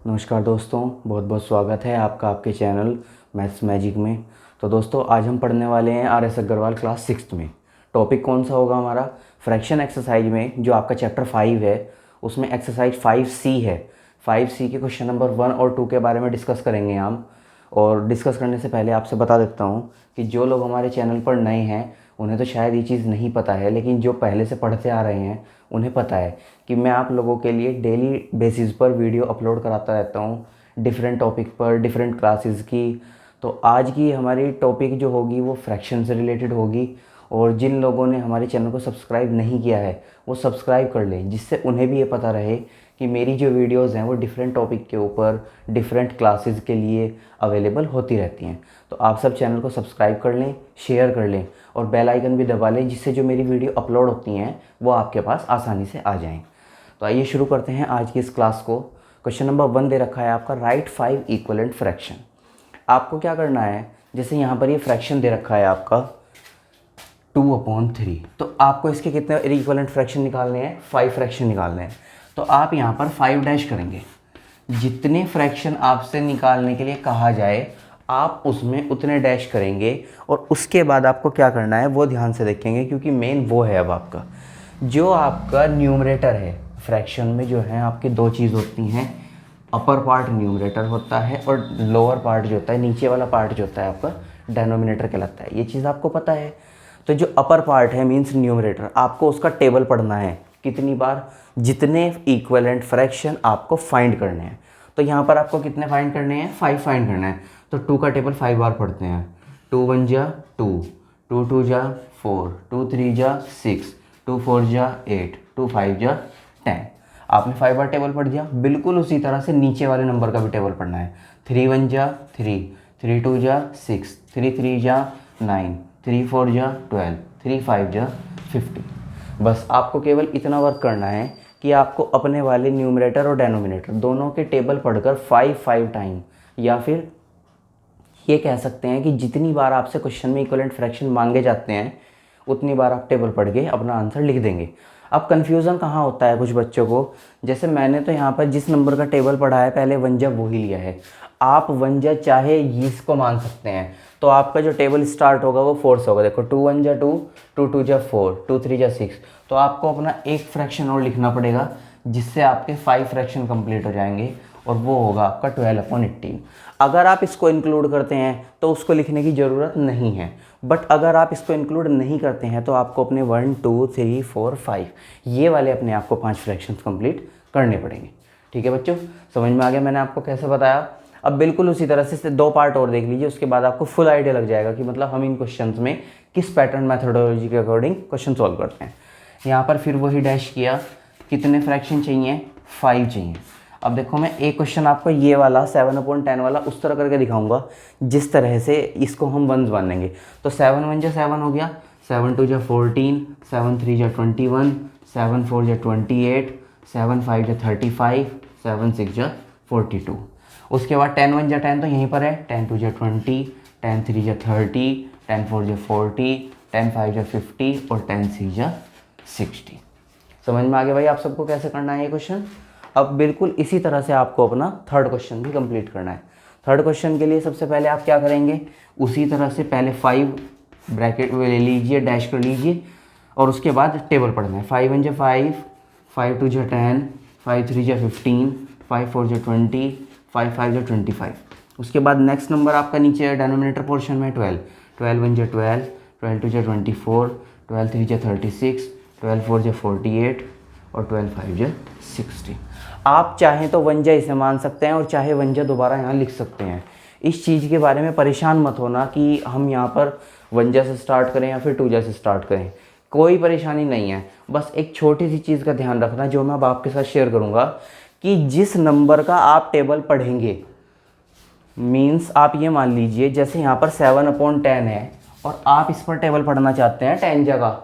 नमस्कार दोस्तों, बहुत बहुत स्वागत है आपका आपके चैनल मैथ्स मैजिक में। तो दोस्तों, आज हम पढ़ने वाले हैं RS अग्रवाल क्लास 6 में। टॉपिक कौन सा होगा हमारा? फ्रैक्शन एक्सरसाइज में जो आपका चैप्टर 5 है उसमें एक्सरसाइज 5C है। 5C के क्वेश्चन नंबर 1 और 2 के बारे में डिस्कस करेंगे हम। और डिस्कस करने से पहले आपसे बता देता हूँ कि जो लोग हमारे चैनल पर नए हैं उन्हें तो शायद ये चीज़ नहीं पता है, लेकिन जो पहले से पढ़ते आ रहे हैं उन्हें पता है कि मैं आप लोगों के लिए डेली बेसिस पर वीडियो अपलोड कराता रहता हूँ डिफरेंट टॉपिक पर, डिफरेंट क्लासेस की। तो आज की हमारी टॉपिक जो होगी वो फ्रैक्शन से रिलेटेड होगी। और जिन लोगों ने हमारे चैनल को सब्सक्राइब नहीं किया है वो सब्सक्राइब कर लें, जिससे उन्हें भी ये पता रहे कि मेरी जो वीडियोस हैं वो डिफरेंट टॉपिक के ऊपर डिफरेंट क्लासेस के लिए अवेलेबल होती रहती हैं। तो आप सब चैनल को सब्सक्राइब कर लें, शेयर कर लें और बेल आइकन भी दबा लें, जिससे जो मेरी वीडियो अपलोड होती हैं वो आपके पास आसानी से आ जाएं। तो आइए शुरू करते हैं आज की इस क्लास को। क्वेश्चन नंबर 1 दे रखा है आपका, राइट 5 इक्विवेलेंट फ्रैक्शन। आपको क्या करना है, जैसे यहाँ पर ये फ्रैक्शन दे रखा है आपका 2/3, तो आपको इसके कितने इक्विवेलेंट फ्रैक्शन निकालने हैं? 5 फ्रैक्शन निकालने हैं। तो आप यहाँ पर 5 डैश करेंगे। जितने फ्रैक्शन आपसे निकालने के लिए कहा जाए आप उसमें उतने डैश करेंगे। और उसके बाद आपको क्या करना है वो ध्यान से देखेंगे, क्योंकि मेन वो है अब आपका जो आपका न्यूमरेटर है। फ्रैक्शन में जो है आपकी दो चीज़ होती हैं, अपर पार्ट न्यूमरेटर होता है और लोअर पार्ट जो होता है, नीचे वाला पार्ट जो होता है आपका डेनोमिनेटर कहलाता है। ये चीज़ आपको पता है। तो जो अपर पार्ट है मीन्स न्यूमरेटर, आपको उसका टेबल पढ़ना है। कितनी बार? जितने इक्विवेलेंट फ्रैक्शन आपको फाइंड करने हैं। तो यहाँ पर आपको कितने फाइंड करने हैं? 5 फाइंड करना है। तो 2 का टेबल 5 बार पढ़ते हैं। 2 1 जा 2, 2 2 जा 4, 2 3 जा 6, 2 4 जा 8, 2 5 जा 10। आपने 5 बार टेबल पढ़ दिया। बिल्कुल उसी तरह से नीचे वाले नंबर का भी टेबल पढ़ना है। 3 1 जा 3, 3 2 जा 6, 3 3 जा 9, 3 4 जा 12, 3 5 जा 50। बस आपको केवल इतना वर्क करना है कि आपको अपने वाले न्यूमरेटर और डेनोमिनेटर दोनों के टेबल पढ़कर 5 टाइम, या फिर ये कह सकते हैं कि जितनी बार आपसे क्वेश्चन में इक्विवेलेंट फ्रैक्शन मांगे जाते हैं उतनी बार आप टेबल पढ़ के अपना आंसर लिख देंगे। अब कन्फ्यूज़न कहाँ होता है कुछ बच्चों को, जैसे मैंने तो यहाँ पर जिस नंबर का टेबल पढ़ा है पहले 1 जा वही लिया है। आप 1 जा चाहे इसको मान सकते हैं। तो आपका जो टेबल स्टार्ट होगा वो 4 से होगा। देखो 2 1 जा 2, 2 2 जा 4, 2 3 जा 6। तो आपको अपना एक फ्रैक्शन और लिखना पड़ेगा, जिससे आपके 5 फ्रैक्शन कंप्लीट हो जाएंगे और वो होगा आपका 12/18। अगर आप इसको इंक्लूड करते हैं तो उसको लिखने की ज़रूरत नहीं है, बट अगर आप इसको इंक्लूड नहीं करते हैं तो आपको अपने 1 2 3 4 5 ये वाले अपने आप को 5 फ्रैक्शंस कंप्लीट करने पड़ेंगे। ठीक है बच्चों, समझ में आ गया मैंने आपको कैसे बताया? अब बिल्कुल उसी तरह से 2 पार्ट और देख लीजिए, उसके बाद आपको फुल आइडिया लग जाएगा कि मतलब हम इन क्वेश्चंस में किस पैटर्न मैथडोलॉजी के अकॉर्डिंग क्वेश्चन सॉल्व करते हैं। यहाँ पर फिर वही डैश किया। कितने फ्रैक्शन चाहिए? 5 चाहिए। अब देखो मैं एक क्वेश्चन आपको ये वाला 7/10 वाला उस तरह करके दिखाऊंगा जिस तरह से इसको हम वंस मानेंगे। तो 7 1 जा 7 हो गया, 7 2 जा 14, 7 3 जा 21, 7 4 जा 28, 7 5 जा 35, 7 6 जा 42। उसके बाद 10 1 जा 10 तो यहीं पर है, 10 2 जा 20, 10 3 जा 30, 10 4 जा 40, 10 5 जा 50 और 10 6 जा 60। समझ में आ गया भाई आप सबको कैसे करना है ये क्वेश्चन? अब बिल्कुल इसी तरह से आपको अपना थर्ड क्वेश्चन भी कंप्लीट करना है। थर्ड क्वेश्चन के लिए सबसे पहले आप क्या करेंगे, उसी तरह से पहले 5 ब्रैकेट ले लीजिए, डैश कर लीजिए और उसके बाद टेबल पढ़ना है। 5 1 जा 5, 5 2 जा 10, 5 3 जा 15, 5 4 जा 20, 5 5 जा 25। उसके बाद नेक्स्ट नंबर आपका नीचे है डेनोमिनेटर पोर्शन में 12, 12 1 जा 12, 12 2 जा 24, 12 3 जा 36, 12 4 जा 48 और 12 5 जा 60। आप चाहें तो 1 जा इसे मान सकते हैं और चाहे 1 जा दोबारा यहाँ लिख सकते हैं। इस चीज़ के बारे में परेशान मत होना कि हम यहाँ पर 1 जा से स्टार्ट करें या फिर 2 जा से स्टार्ट करें, कोई परेशानी नहीं है। बस एक छोटी सी चीज़ का ध्यान रखना जो मैं अब आपके साथ शेयर करूँगा, कि जिस नंबर का आप टेबल पढ़ेंगे, मीन्स आप ये मान लीजिए जैसे यहाँ पर 7/10 है और आप इस पर टेबल पढ़ना चाहते हैं 10 जगह,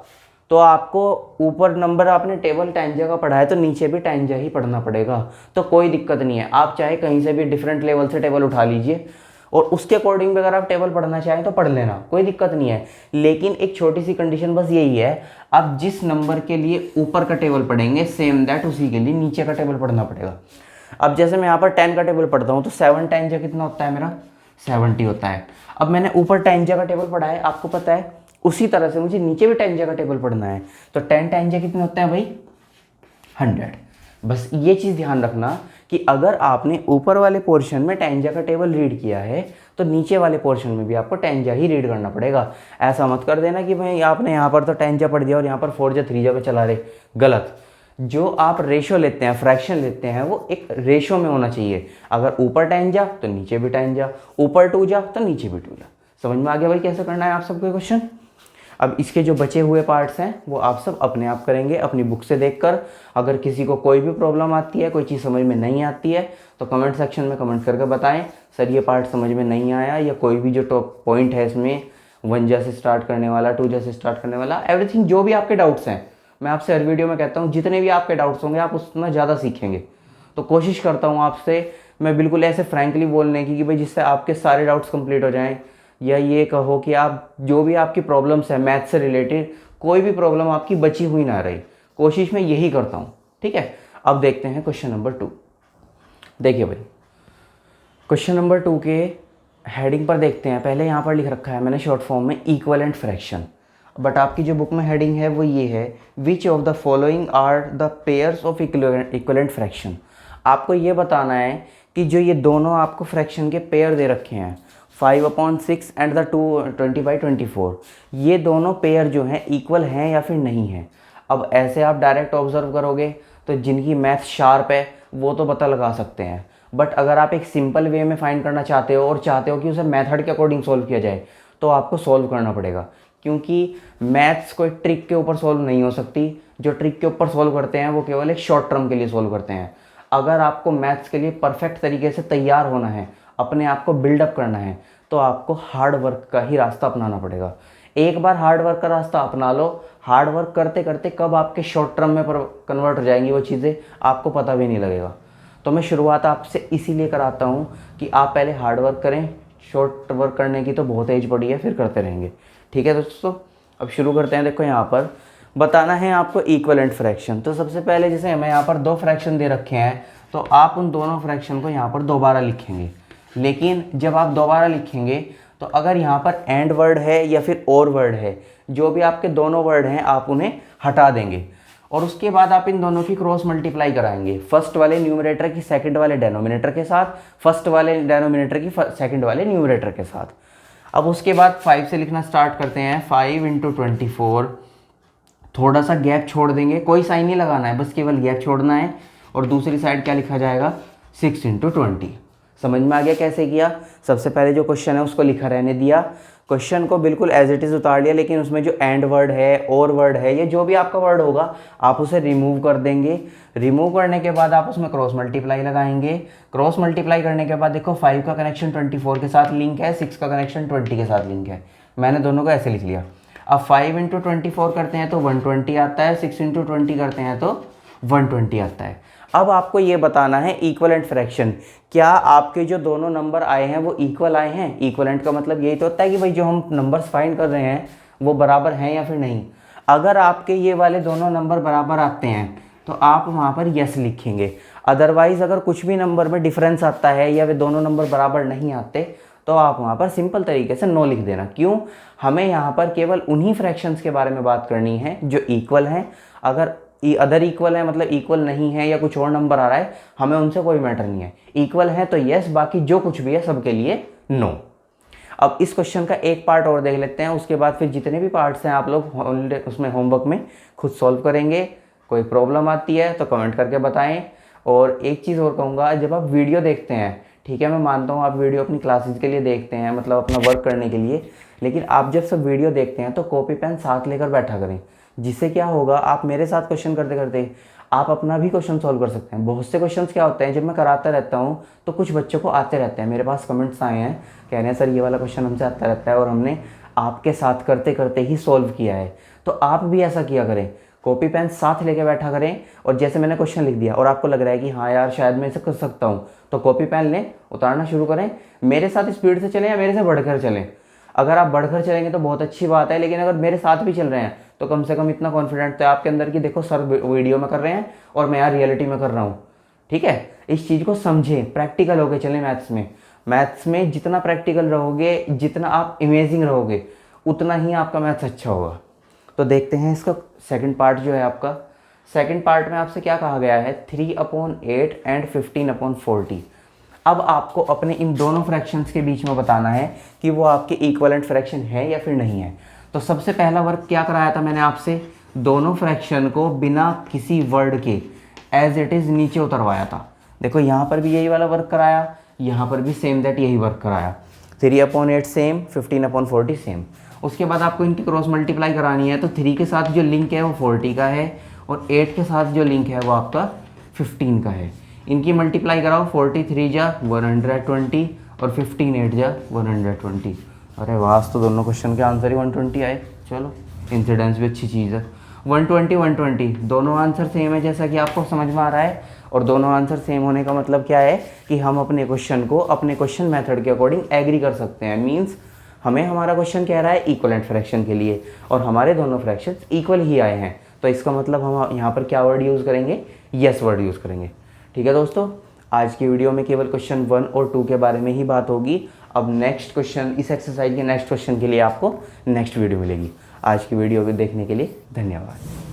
तो आपको ऊपर नंबर आपने टेबल 10 जगह पढ़ा है तो नीचे भी 10 जगह ही पढ़ना पड़ेगा। तो कोई दिक्कत नहीं है, आप चाहे कहीं से भी डिफरेंट लेवल से टेबल उठा लीजिए और उसके अकॉर्डिंग भी अगर आप टेबल पढ़ना चाहें तो पढ़ लेना, कोई दिक्कत नहीं है। लेकिन एक छोटी सी कंडीशन बस यही है, आप जिस नंबर के लिए ऊपर का टेबल पढ़ेंगे सेम दैट उसी के लिए नीचे का टेबल पढ़ना पड़ेगा। अब जैसे मैं यहाँ पर 10 का टेबल पढ़ता हूँ तो 7 टेंजा कितना होता है मेरा 70 होता है। अब मैंने ऊपर टेंजा का टेबल पढ़ा है, आपको पता है, उसी तरह से मुझे नीचे भी टेंजा का टेबल पढ़ना है। तो 10 टेंजा कितने होते हैं भाई 100। बस ये चीज़ ध्यान रखना कि अगर आपने ऊपर वाले पोर्शन में टेंजा का टेबल रीड किया है तो नीचे वाले पोर्शन में भी आपको टेंजा ही रीड करना पड़ेगा। ऐसा मत कर देना कि भाई आपने यहाँ पर तो टेंजा पढ़ दिया और यहाँ पर 4 जा 3 जा पे चला रहे, गलत। जो आप रेशो लेते हैं, फ्रैक्शन लेते हैं, वो एक रेशो में होना चाहिए। अगर ऊपर 10 जा तो नीचे भी 10 जा, ऊपर 2 जा तो नीचे भी 2 जा। समझ में आ गया भाई कैसे करना है आप सबको क्वेश्चन। अब इसके जो बचे हुए पार्ट्स हैं वो आप सब अपने आप करेंगे अपनी बुक से देखकर। अगर किसी को कोई भी प्रॉब्लम आती है, कोई चीज़ समझ में नहीं आती है तो कमेंट सेक्शन में कमेंट करके बताएं सर ये पार्ट समझ में नहीं आया, या कोई भी जो टॉप पॉइंट है इसमें 1 जा से स्टार्ट करने वाला, 2 जा से स्टार्ट करने वाला, एवरीथिंग जो भी आपके डाउट्स हैं। मैं आपसे हर वीडियो में कहता हूँ जितने भी आपके डाउट्स होंगे आप उतना ज़्यादा सीखेंगे। तो कोशिश करता हूँ आपसे मैं बिल्कुल ऐसे फ्रैंकली बोलने की कि भाई जिससे आपके सारे डाउट्स कंप्लीट हो जाएं, या ये कहो कि आप जो भी आपकी प्रॉब्लम्स है मैथ से रिलेटेड कोई भी प्रॉब्लम आपकी बची हुई ना रही, कोशिश मैं यही करता हूँ। ठीक है, अब देखते हैं क्वेश्चन नंबर 2। देखिए भाई क्वेश्चन नंबर 2 के हेडिंग पर देखते हैं। पहले यहाँ पर लिख रखा है मैंने शॉर्ट फॉर्म में इक्विवेलेंट फ्रैक्शन, बट आपकी जो बुक में हेडिंग है वो ये है which of the following are the pairs of equivalent fraction. आपको ये बताना है कि जो ये दोनों आपको फ्रैक्शन के पेयर दे रखे हैं 5/6 एंड द 20/24, ये दोनों पेयर जो हैं इक्वल हैं या फिर नहीं हैं। अब ऐसे आप डायरेक्ट ऑब्जर्व करोगे तो जिनकी मैथ शार्प है वो तो पता लगा सकते हैं, बट अगर आप एक सिंपल वे में फाइंड करना चाहते हो और चाहते हो कि उसे मेथड के अकॉर्डिंग सॉल्व किया जाए तो आपको सॉल्व करना पड़ेगा, क्योंकि मैथ्स कोई ट्रिक के ऊपर सॉल्व नहीं हो सकती। जो ट्रिक के ऊपर सॉल्व करते हैं वो केवल एक शॉर्ट टर्म के लिए सॉल्व करते हैं। अगर आपको मैथ्स के लिए परफेक्ट तरीके से तैयार होना है, अपने आप को बिल्डअप करना है, तो आपको हार्ड वर्क का ही रास्ता अपनाना पड़ेगा। एक बार हार्ड वर्क का रास्ता अपना लो, हार्ड वर्क करते करते कब आपके शॉर्ट टर्म में कन्वर्ट हो जाएंगी वो चीज़ें आपको पता भी नहीं लगेगा। तो मैं शुरुआत आपसे इसीलिए कराता हूँ कि आप पहले हार्ड वर्क करें। शॉर्ट वर्क करने की तो बहुत एज पड़ी है, फिर करते रहेंगे। ठीक है दोस्तों, अब शुरू करते हैं। देखो यहाँ पर बताना है आपको इक्विवेलेंट फ्रैक्शन। तो सबसे पहले जैसे हमें यहाँ पर 2 फ्रैक्शन दे रखे हैं तो आप उन दोनों फ्रैक्शन को यहाँ पर दोबारा लिखेंगे। लेकिन जब आप दोबारा लिखेंगे तो अगर यहाँ पर एंड वर्ड है या फिर और वर्ड है, जो भी आपके दोनों वर्ड हैं आप उन्हें हटा देंगे और उसके बाद आप इन दोनों की क्रॉस मल्टीप्लाई कराएंगे। फर्स्ट वाले न्यूमरेटर की सेकंड वाले डेनोमिनेटर के साथ, फर्स्ट वाले डेनोमिनेटर की सेकंड वाले न्यूमरेटर के साथ। अब उसके बाद 5 से लिखना स्टार्ट करते हैं। 5 × 24, थोड़ा सा गैप छोड़ देंगे, कोई साइन नहीं लगाना है, बस केवल गैप छोड़ना है। और दूसरी साइड क्या लिखा जाएगा 6 × 20। समझ में आ गया कैसे किया। सबसे पहले जो क्वेश्चन है उसको लिखा रहने दिया, क्वेश्चन को बिल्कुल एज इट इज़ उतार लिया, लेकिन उसमें जो एंड वर्ड है और वर्ड है या जो भी आपका वर्ड होगा आप उसे रिमूव कर देंगे। रिमूव करने के बाद आप उसमें क्रॉस मल्टीप्लाई लगाएंगे। क्रॉस मल्टीप्लाई करने के बाद देखो 5 का कनेक्शन 24 के साथ लिंक है, 6 का कनेक्शन 20 के साथ लिंक है। मैंने दोनों को ऐसे लिख लिया। अब 5 × 24 करते हैं तो 120 आता है, 6 × 20 करते हैं तो 120 आता है। अब आपको ये बताना है इक्विवेलेंट फ्रैक्शन, क्या आपके जो दोनों नंबर आए हैं वो इक्वल आए हैं। इक्विवेलेंट का मतलब यही तो होता है कि भाई जो हम नंबर्स फाइंड कर रहे हैं वो बराबर हैं या फिर नहीं। अगर आपके ये वाले दोनों नंबर बराबर आते हैं तो आप वहाँ पर यस लिखेंगे। अदरवाइज़ अगर कुछ भी नंबर में डिफरेंस आता है या वे दोनों नंबर बराबर नहीं आते तो आप वहाँ पर सिंपल तरीके से नो लिख देना। क्यों, हमें यहाँ पर केवल उन्हीं फ्रैक्शंस के बारे में बात करनी है जो इक्वल हैं। अगर अदर इक्वल है मतलब इक्वल नहीं है या कुछ और नंबर आ रहा है, हमें उनसे कोई मैटर नहीं है। इक्वल है तो यस, बाकी जो कुछ भी है सबके लिए नो। अब इस क्वेश्चन का एक पार्ट और देख लेते हैं, उसके बाद फिर जितने भी पार्ट्स हैं आप लोग उसमें होमवर्क में खुद सॉल्व करेंगे। कोई प्रॉब्लम आती है तो कमेंट करके बताएं। और एक चीज़ और कहूँगा, जब आप वीडियो देखते हैं, ठीक है मैं मानता हूँ आप वीडियो अपनी क्लासेस के लिए देखते हैं, मतलब अपना वर्क करने के लिए, लेकिन आप जब सब वीडियो देखते हैं तो कॉपी पेन साथ लेकर बैठा करें। जिससे क्या होगा, आप मेरे साथ क्वेश्चन करते करते आप अपना भी क्वेश्चन सॉल्व कर सकते हैं। बहुत से क्वेश्चंस क्या होते हैं, जब मैं कराता रहता हूँ तो कुछ बच्चों को आते रहते हैं, मेरे पास कमेंट्स आए हैं कह रहे हैं सर ये वाला क्वेश्चन हमसे आता रहता है और हमने आपके साथ करते करते ही सॉल्व किया है। तो आप भी ऐसा किया करें, कॉपी पेन साथ लेके बैठा करें। और जैसे मैंने क्वेश्चन लिख दिया और आपको लग रहा है कि हाँ यार शायद मैं इसे कर सकता हूँ, तो कॉपी पेन लें, उतारना शुरू करें। मेरे साथ स्पीड से चलें या मेरे से बढ़कर चलें। अगर आप बढ़कर चलेंगे तो बहुत अच्छी बात है, लेकिन अगर मेरे साथ भी चल रहे हैं तो कम से कम इतना कॉन्फिडेंट तो आपके अंदर कि देखो सर वीडियो में कर रहे हैं और मैं यार रियलिटी में कर रहा हूँ। ठीक है, इस चीज़ को समझें, प्रैक्टिकल होके चलें मैथ्स में जितना प्रैक्टिकल रहोगे, जितना आप इमेजिंग रहोगे, उतना ही आपका मैथ्स अच्छा होगा। तो देखते हैं इसका सेकंड पार्ट जो है आपका। सेकंड पार्ट में आपसे क्या कहा गया है, 3/8 एंड 15/40। अब आपको अपने इन दोनों फ्रैक्शंस के बीच में बताना है कि वो आपके इक्विवेलेंट फ्रैक्शन है या फिर नहीं है। तो सबसे पहला वर्क क्या कराया था मैंने आपसे, दोनों फ्रैक्शन को बिना किसी वर्ड के एज इट इज़ नीचे उतरवाया था। देखो यहाँ पर भी यही वाला वर्क कराया, यहाँ पर भी सेम दैट यही वर्क कराया। 3/8 सेम, 15/40 सेम। उसके बाद आपको इनकी क्रॉस मल्टीप्लाई करानी है। तो 3 के साथ जो लिंक है वो 40 का है और 8 के साथ जो लिंक है वो आपका 15 का है। इनकी मल्टीप्लाई कराओ, 43 जा 120 और 15 8 जा 120। अरे वाह, तो दोनों क्वेश्चन के आंसर ही 120 आए। चलो, इंसिडेंस भी अच्छी चीज़ है। 120 120 दोनों आंसर सेम है, जैसा कि आपको समझ में आ रहा है। और दोनों आंसर सेम होने का मतलब क्या है कि हम अपने क्वेश्चन को अपने क्वेश्चन मेथड के अकॉर्डिंग एग्री कर सकते हैं। मीन्स हमें हमारा क्वेश्चन कह रहा है इक्वलेंट फ्रैक्शन के लिए और हमारे दोनों फ्रैक्शन इक्वल ही आए हैं। तो इसका मतलब हम यहाँ पर क्या वर्ड यूज़ करेंगे, यस वर्ड यूज़ करेंगे। ठीक है दोस्तों, आज की वीडियो में केवल क्वेश्चन 1 और 2 के बारे में ही बात होगी। अब नेक्स्ट क्वेश्चन, इस एक्सरसाइज के नेक्स्ट क्वेश्चन के लिए आपको नेक्स्ट वीडियो मिलेगी। आज की वीडियो को देखने के लिए धन्यवाद।